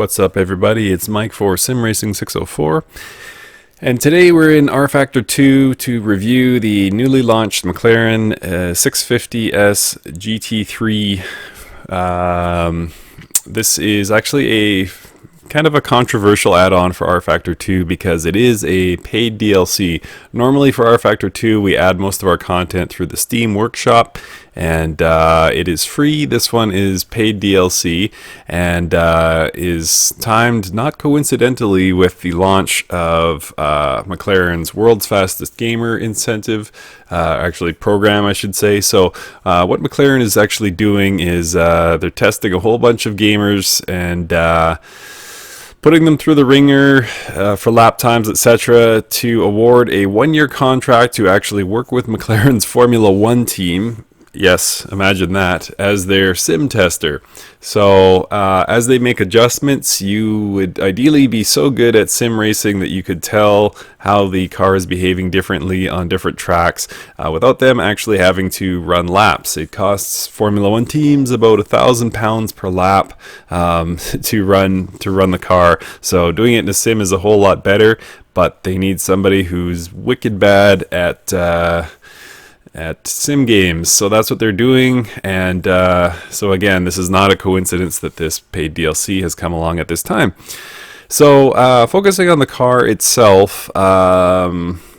What's up, everybody? It's Mike for SimRacing604, and today we're in rFactor2 to review the newly launched McLaren 650S GT3. This is actually a kind of a controversial add-on for rFactor2 because it is a paid DLC. Normally for rFactor2 we add most of our content through the Steam Workshop, and it is free. This one is paid DLC and is timed not coincidentally with the launch of McLaren's World's Fastest Gamer incentive, actually program I should say. So what McLaren is actually doing is they're testing a whole bunch of gamers and putting them through the ringer for lap times, etc., to award a one-year contract to actually work with McLaren's Formula One team. Yes, imagine that, as their sim tester. So as they make adjustments, you would ideally be so good at sim racing that you could tell how the car is behaving differently on different tracks without them actually having to run laps. It costs Formula One teams about £1,000 per lap to run the car. So doing it in a sim is a whole lot better, but they need somebody who's wicked bad at sim games. So that's what they're doing, and so again, this is not a coincidence that this paid DLC has come along at this time. So focusing on the car itself,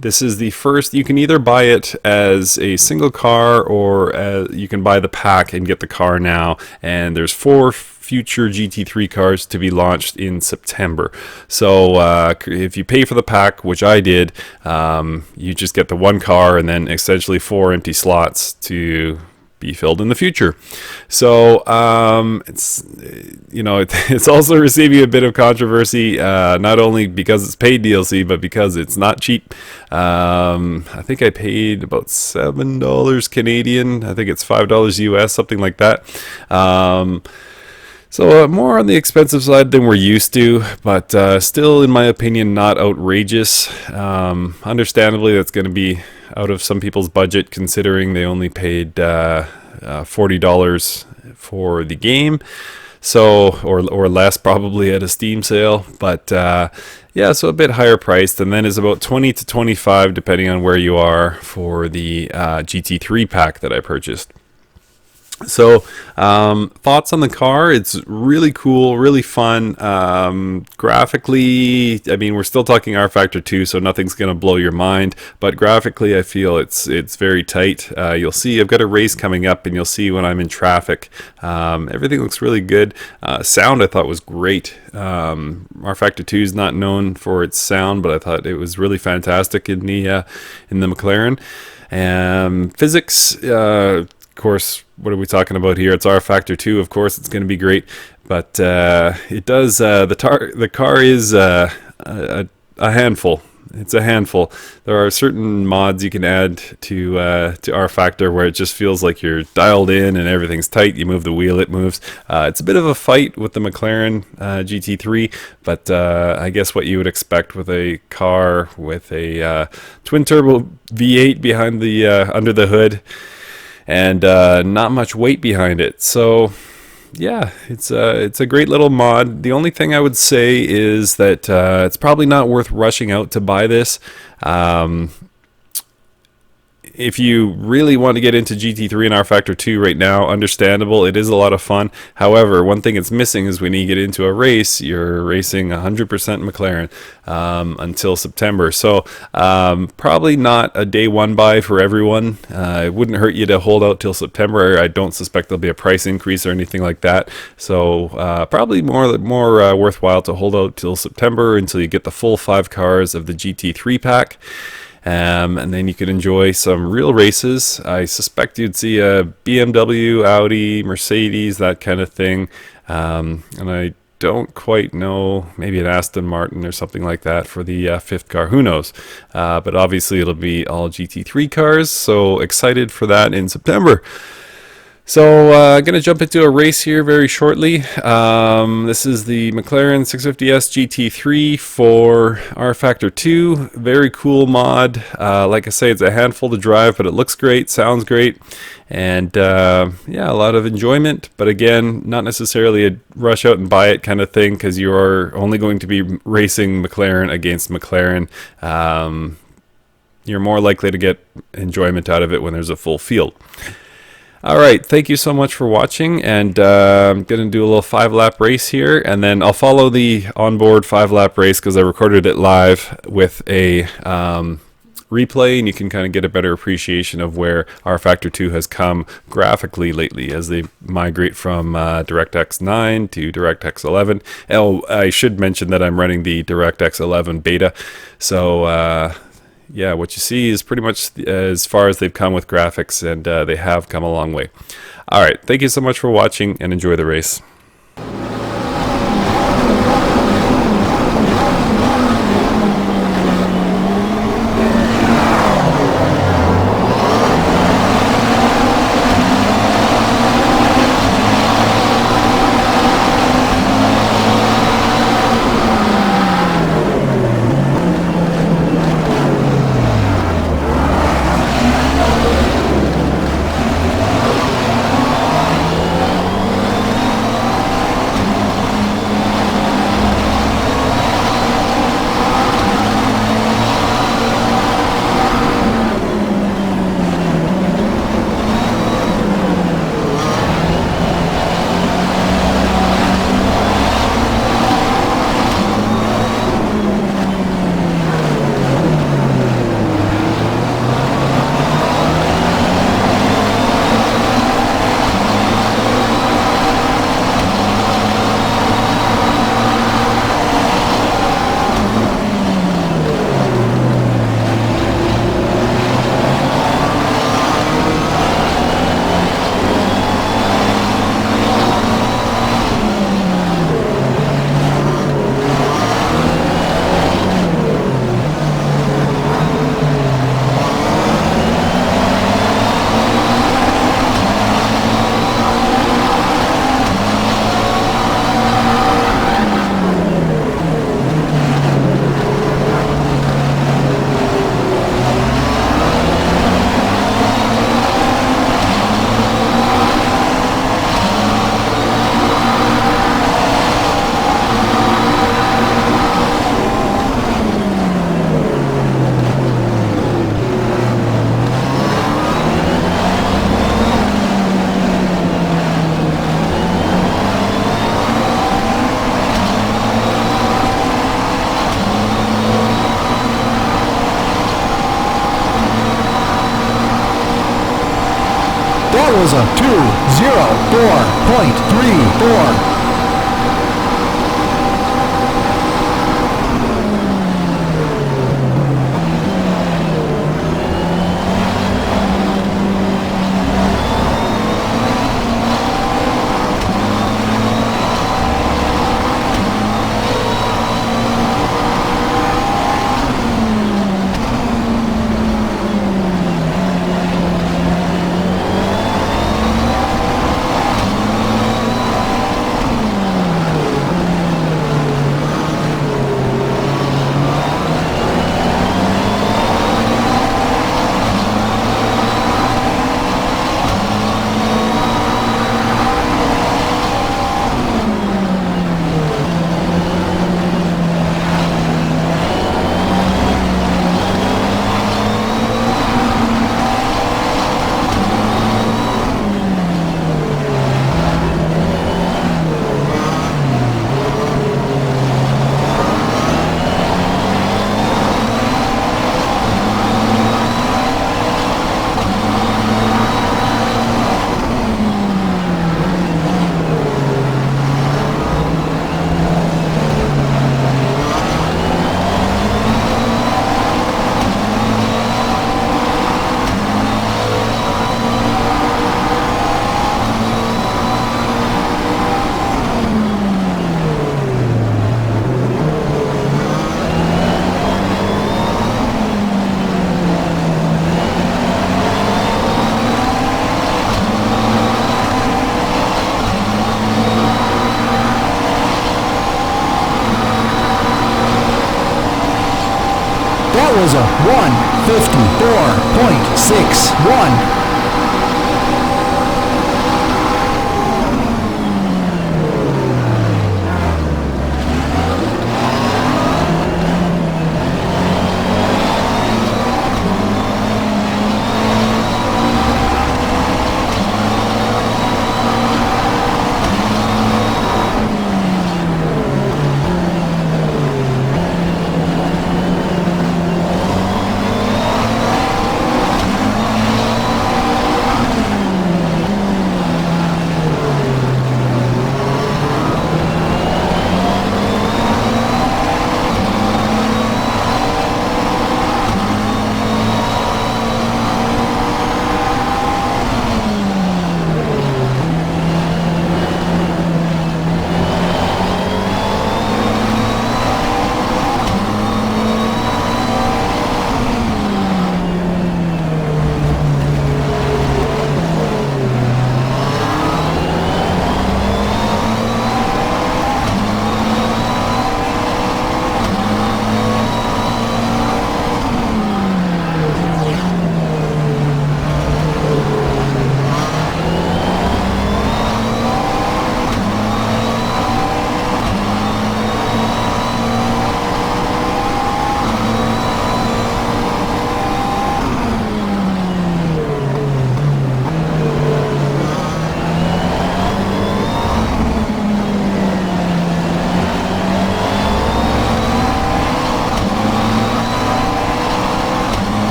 this is the first. You can either buy it as a single car, or you can buy the pack and get the car now, and there's 4 future GT3 cars to be launched in September. So if you pay for the pack, which I did, you just get the one car and then essentially 4 empty slots to be filled in the future. So it's, you know, it's also receiving a bit of controversy, not only because it's paid DLC, but because it's not cheap. I think I paid about $7 Canadian. I think it's $5 US, something like that. So more on the expensive side than we're used to, but still, in my opinion, not outrageous. Understandably, that's going to be out of some people's budget, considering they only paid $40 for the game, so or less probably at a Steam sale. But yeah, so a bit higher priced, and then is about 20 to 25 depending on where you are for the GT3 pack that I purchased. So thoughts on the car? It's really cool, really fun. Graphically, I mean, we're still talking rFactor2, so nothing's gonna blow your mind, but graphically I feel it's very tight. You'll see I've got a race coming up, and you'll see when I'm in traffic. Everything looks really good. Sound I thought was great. rFactor2 is not known for its sound, but I thought it was really fantastic in the McLaren. Physics, of course, what are we talking about here? It's rFactor2, of course it's going to be great, but it does, the car is a handful. It's a handful. There are certain mods you can add to rFactor where it just feels like you're dialed in and everything's tight. You move the wheel, it moves. It's a bit of a fight with the McLaren GT3, but I guess what you would expect with a car with a twin turbo V8 behind the under the hood, and not much weight behind it. So yeah, it's a great little mod. The only thing I would say is that it's probably not worth rushing out to buy this. If you really want to get into GT3 and rFactor2 right now, understandable, it is a lot of fun. However, one thing it's missing is when you get into a race, you're racing 100% McLaren until September. So probably not a day one buy for everyone. It wouldn't hurt you to hold out till September. I don't suspect there'll be a price increase or anything like that. So probably more worthwhile to hold out till September until you get the full 5 cars of the GT3 pack. And then you could enjoy some real races. I suspect you'd see a BMW, Audi, Mercedes, that kind of thing. And I don't quite know, maybe an Aston Martin or something like that for the 5th car. Who knows? But obviously it'll be all GT3 cars, so excited for that in September. So I'm going to jump into a race here very shortly. This is the McLaren 650S GT3 for rFactor2. Very cool mod. Like I say, it's a handful to drive, but it looks great, sounds great, and yeah, a lot of enjoyment. But again, not necessarily a rush out and buy it kind of thing, because you are only going to be racing McLaren against McLaren. You're more likely to get enjoyment out of it when there's a full field. Alright, thank you so much for watching, and I'm going to do a little 5-lap race here, and then I'll follow the onboard 5-lap race because I recorded it live with a replay, and you can kind of get a better appreciation of where rFactor2 has come graphically lately as they migrate from DirectX 9 to DirectX 11. Oh, I should mention that I'm running the DirectX 11 beta, so yeah, what you see is pretty much as far as they've come with graphics, and they have come a long way. Alright, thank you so much for watching, and enjoy the race. That was a 2:04.34. 154.61.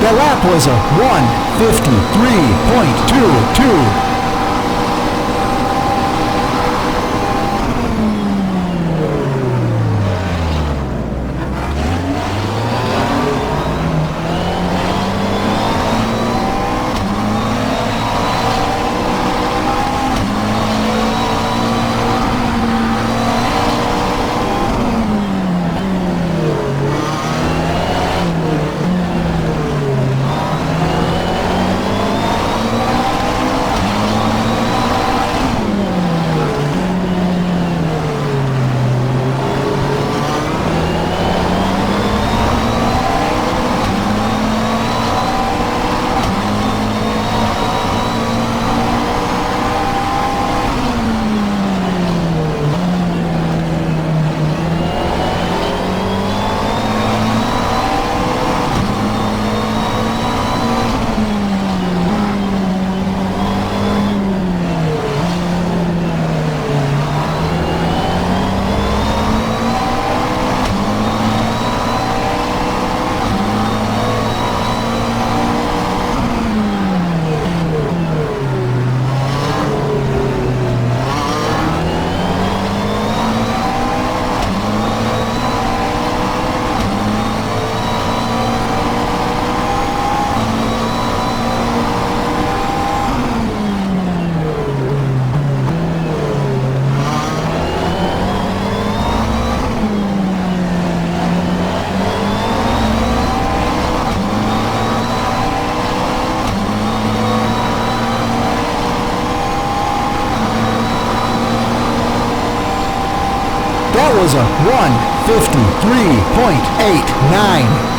The lap was a 153.22. That was a 153.89.